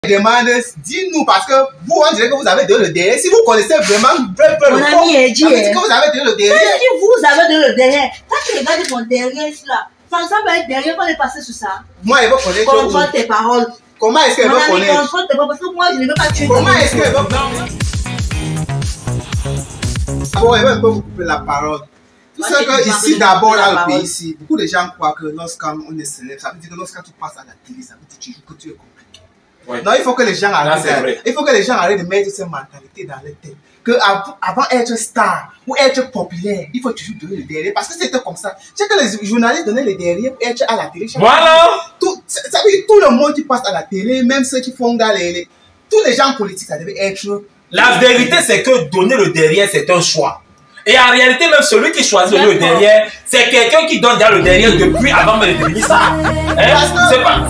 Demande, dis-nous parce que vous, on dirait que vous avez donné le derrière. Si vous connaissez vraiment le mon ami est dit, que vous avez donné le derrière. Vous avez donné le derrière. Quand tu regardes mon derrière là, ça ressemble à être derrière quand on est passé sur ça. Moi, elle va connaître. Contrôle tes paroles. Comment est-ce qu'elle va connaître? Contrôle tes paroles parce que moi, je ne veux pas tuer. Comment est-ce qu'elle va connaître? Bon, elle va un peu vous couper la parole. Tout ça que ici, d'abord, dans le pays, ici, beaucoup de gens croient que lorsqu'on est célèbre, ça veut dire que lorsqu'on tu passes à la télé, ça veut dire que tu es compliqué. Ouais. Non, il faut que les gens arrêtent. Il faut que les gens arrêtent de mettre cette mentalité dans leur tête. Que avant être star ou être populaire, il faut toujours donner le derrière. Parce que c'était comme ça. C'est que les journalistes donnaient le derrière pour être à la télé. Voilà. Ça veut dire tout le monde qui passe à la télé, même ceux qui font dans les... Tous les gens politiques, ça devait être... La vérité, c'est que donner le derrière, c'est un choix. Et en réalité, même celui qui choisit le derrière, c'est quelqu'un qui donne dans le derrière depuis avant de devenir ça. Hein?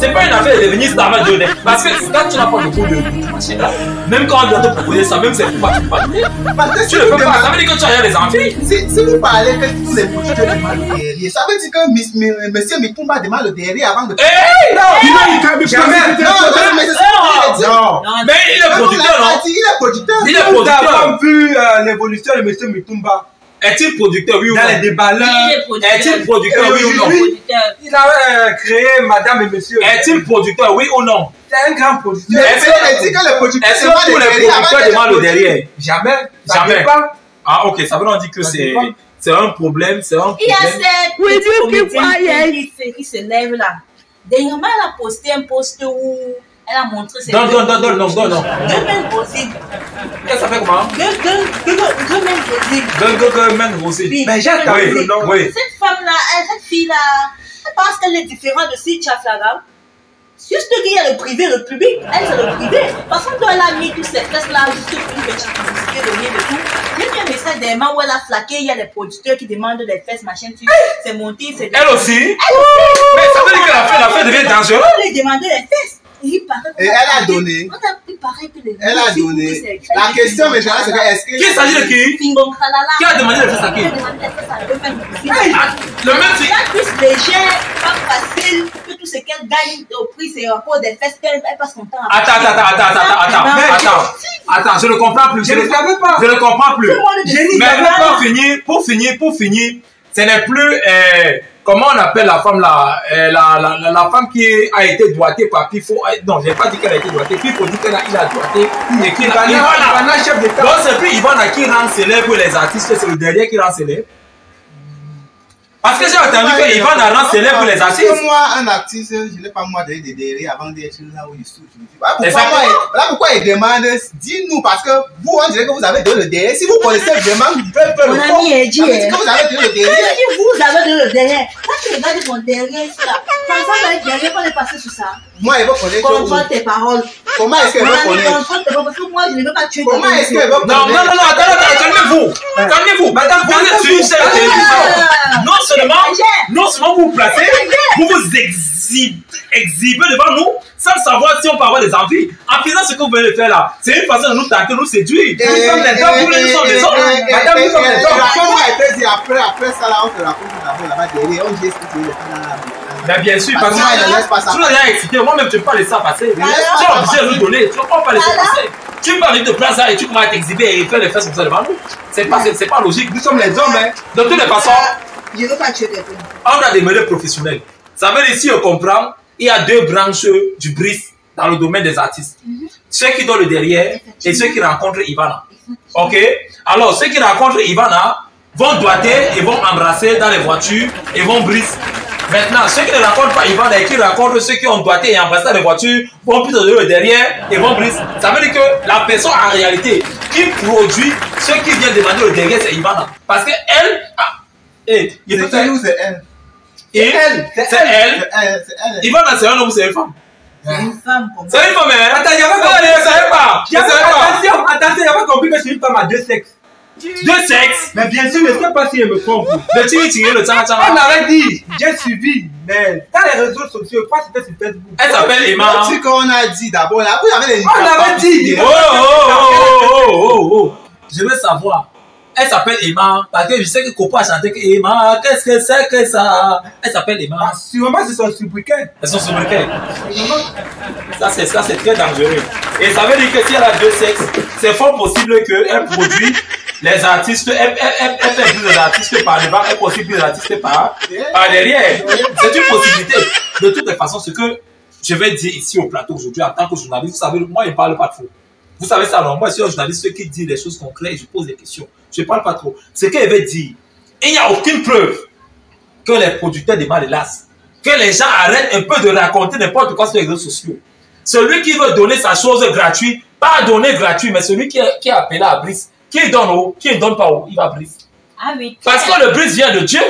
C'est pas une affaire de devenir ça avant de donner. Parce que quand tu n'as pas beaucoup de machin là, même quand on doit te proposer ça, même c'est pourquoi tu ne peux pas donner. Parce que tu ne peux pas, ça veut dire que tu as rien les enfants. Si vous parlez que tous les producteurs demandent le derrière, ça veut dire que monsieur Mitumba demande le derrière avant de... Non, jamais. Non, mais il est producteur, non? Il est producteur. Il est producteur. Vous avez vu l'évolution de monsieur Mitumba? Est-il producteur, oui ou non? Dans les débats là. Est-il producteur, oui ou non? Il a créé madame et monsieur. Est-il producteur, oui ou non? C'est un grand producteur. Est-ce que tous les producteurs demandent le derrière? Jamais. Jamais. Ah, ok, ça veut donc dire que c'est un problème, c'est un problème. Il y a cette petite comédienne qui se lève là. Dernièrement, elle a posté un post où elle a montré ses Non. deux mains rosées. Qu'est-ce que ça fait comment? Deux mains rosées. Rosé. Mais j'ai entendu le nom. Oui. Cette femme-là, cette fille-là, elle pense qu'elle est différente de si Chaflaga. Juste qu'il y a le privé, le public, elle c'est le privé. Parce que quand elle a mis tous ces fesses-là, juste une petite publicité de rien de tout. J'ai vu un message des mains où elle a flaqué, il y a des producteurs qui demandent des fesses, machin, c'est monté, c'est... Elle aussi? Mais ça veut dire que la fête devient dangereuse. Elle lui demandait des fesses. Et elle a donné. Elle a donné. La question maintenant, c'est est-ce que... Qui s'agit de qui? Qui a demandé les fesses à qui? Le même fille. Elle est plus légère, pas facile, que tout ce qu'elle gagne au prix, c'est encore des fesses qu'elle passe son temps à... Attends, je ne comprends plus. Je ne savais pas. Je ne comprends plus. Mais pour finir, ce n'est plus... comment on appelle la femme là, la femme qui a été doigtée par Pifo. Non, je n'ai pas dit qu'elle a été doigtée. Pifo dit qu'il a doigté. Et qui Ivana, chef d'État. Donc c'est plus Ivana qui rend célèbre les artistes, c'est le dernier qui rend célèbre. Parce que j'ai entendu que Ivana rend célèbre les artistes. Moi, un artiste, je n'ai pas moi donné des derrière avant d'être là où il se trouve. Voilà pourquoi il demande, dis-nous, parce que vous, on dirait que vous avez donné le derrière. Si vous connaissez vraiment mon ami est dit, que vous avez donné le derrière. Vous avez donné le derrière. Quand tu regardes mon derrière, là, ça ressemble à être derrière quand on est passé sur ça. Moi, elle va connaître. Contrôle tes paroles. Comment est-ce qu'elle va connaître? Contrôle tes paroles, parce que moi, je ne veux pas tuer. Comment est-ce qu'elle va connaître? Non, attendez, calmez-vous. Madame, vous êtes sur une chaîne de télévision. Non seulement vous vous placez, vous vous exhibez devant nous sans savoir si on peut avoir des envies. En faisant ce que vous venez de faire là, c'est une façon de nous tenter, de nous séduire. Nous sommes les hommes, nous sommes les hommes. Madame, nous sommes les hommes. Comment elle te dit après ça là, on te raconte là-bas derrière, on dit ce que tu veux là. Mais bien sûr, parce que tu n'as rien excité, moi-même tu ne peux pas laisser ça passer. Tu es obligé de nous donner, tu ne peux pas laisser passer. Tu peux arriver de place là et tu commences à t'exhiber et faire les fesses comme ça devant nous. C'est pas logique. Nous sommes les hommes, hein. De toutes les façons, je ne veux pas tuer des hommes. On a des modèles professionnels. Ça veut dire, si on comprend, il y a deux branches du BRIS dans le domaine des artistes. Ceux qui donnent le derrière et ceux qui rencontrent Ivana. Ok? Alors, ceux qui rencontrent Ivana vont doiter et vont embrasser dans les voitures et vont briser. Maintenant, ceux qui ne rencontrent pas Ivana et qui rencontrent ceux qui ont doigté et embrassé dans les voitures vont plutôt donner le derrière et vont briser. Ça veut dire que la personne en réalité qui produit ceux qui viennent demander le derrière, c'est Ivana. Parce que elle... c'est elle. Et c'est elle. Ivana, c'est un homme ou c'est une femme? C'est une femme comme ça. C'est une femme, hein? Attends, il y avait attention, il avait compris que c'est une femme à deux sexes. Deux sexes? Mais bien sûr, je ne sais pas si elle me trompe. Le tiri, le tchanga. On avait dit, j'ai suivi, mais dans les réseaux sociaux, je crois que c'était sur Facebook. Elle s'appelle Emma. C'est ce qu'on a dit d'abord là. Vous avez les on avait dit. Oh. Je veux savoir. Elle s'appelle Emma, parce que je sais que Coco a chanté que Emma, qu'est-ce que c'est que ça? Elle s'appelle Emma. Ah, sûrement, c'est son sobriquet. Elles sont sobriquets. Ça, c'est très dangereux. Et ça veut dire que si elle a deux sexes, c'est fort possible qu'elle produit les artistes, elle fait plus les artistes par devant, elle produit plus les artistes par derrière. C'est une possibilité. De toutes les façons, ce que je vais dire ici au plateau aujourd'hui en tant que journaliste, vous savez, moi, je ne parle pas trop. Vous savez ça, alors moi, je suis un journaliste qui dit les choses concrètes et je pose des questions. Je ne parle pas trop. Ce qu'elle veut dire, il n'y a aucune preuve que les producteurs de Malélas, que les gens arrêtent un peu de raconter n'importe quoi sur les réseaux sociaux. Celui qui veut donner sa chose gratuite, pas donner gratuit, mais celui qui est appelé à Brice, qui donne qui ne donne pas il va Brice. Ah oui. Parce que le Brice vient de Dieu.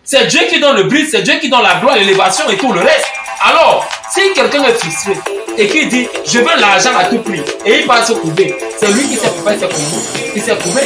C'est Dieu qui donne le Brice, c'est Dieu qui donne la gloire, l'élévation et tout le reste. Alors, si quelqu'un est frustré et qui dit je veux l'argent à tout prix et il va se prouver, c'est lui qui s'est prouvé, il s'est prouvé.